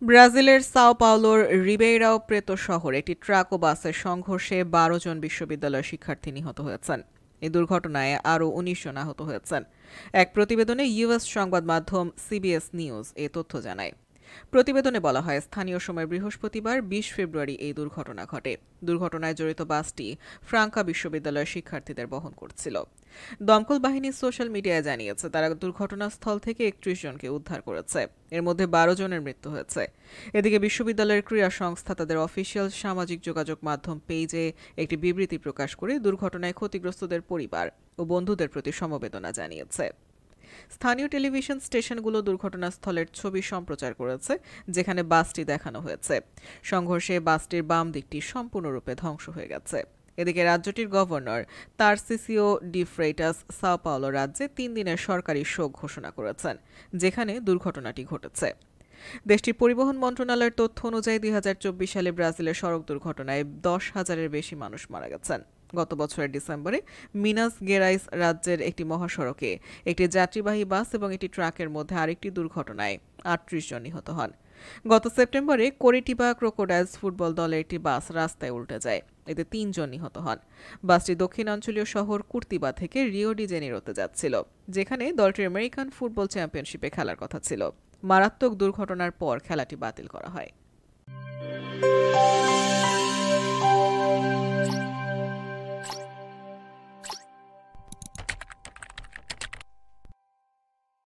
ব্রাজিলের সাও পাওলোর রিবেইরাও প্রেতো শহরে একটি ট্রাক ও বাসের সংঘর্ষে ১২ জন বিশ্ববিদ্যালয়ের শিক্ষার্থী নিহত হয়েছেন। এই দুর্ঘটনায় আরও ১৯ জন আহত হয়েছেন। এক প্রতিবেদনে ইউএস সংবাদ মাধ্যম সিবিএস নিউজ এ তথ্য জানায়। প্রতিবেদনে বলা হয়, স্থানীয় সময় বৃহস্পতিবার ২০ ফেব্রুয়ারি এই দুর্ঘটনা ঘটে। দুর্ঘটনায় জড়িত বাসটি ফ্রাঙ্কা বিশ্ববিদ্যালয়ের শিক্ষার্থীদের বহন করছিল। দমকল বাহিনী সোশ্যাল মিডিয়ায় জানিয়েছে তারা দুর্ঘটনাস্থল থেকে ৩১ জনকে উদ্ধার করেছে। এর মধ্যে ১২ জনের মৃত্যু হয়েছে। এদিকে বিশ্ববিদ্যালয়ের ক্রীড়া সংস্থা তাদের অফিসিয়াল সামাজিক যোগাযোগ মাধ্যম পেজে একটি বিবৃতি প্রকাশ করে দুর্ঘটনায় ক্ষতিগ্রস্তদের পরিবার ও বন্ধুদের প্রতি সমবেদনা জানিয়েছে। স্থানীয় টেলিভিশন স্টেশনগুলো দুর্ঘটনাস্থলের ছবি সম্প্রচার করেছে, যেখানে বাসটি দেখানো হয়েছে। সংঘর্ষে বাসটির বাম দিকটি সম্পূর্ণরূপে ধ্বংস হয়ে গেছে। এদিকে রাজ্যটির governor Tarcisio de Freitas Sao Paulo রাজ্যে ৩ দিনের সরকারি শোক ঘোষণা করেছেন, যেখানে দুর্ঘটনাটি ঘটেছে। দেশটির পরিবহন মন্ত্রণালয়ের তথ্য অনুযায়ী ২০২৪ সালে ব্রাজিলের সড়ক দুর্ঘটনায় ১০,০০০-এর বেশি মানুষ মারা গেছেন। গত বছরের ডিসেম্বরে মিনাস গেরাইস রাজ্যের একটি মহাসড়কে একটি যাত্রীবাহী বাস এবং একটি ট্রাকের মধ্যে আরেকটি দুর্ঘটনায় ৩৮ জন নিহত হন। গত সেপ্টেম্বরে কোরিটিবা ক্রোকোডাইলস ফুটবল দলের একটি বাস রাস্তায় উল্টে যায়। এতে ৩ জন নিহত হন। বাসটি দক্ষিণাঞ্চলীয় শহর কুর্তিবা থেকে রিও ডি জেনিরোতে যাচ্ছিল, যেখানে দলটির আমেরিকান ফুটবল চ্যাম্পিয়নশিপে খেলার কথা ছিল। মারাত্মক দুর্ঘটনার পর খেলাটি বাতিল করা হয়।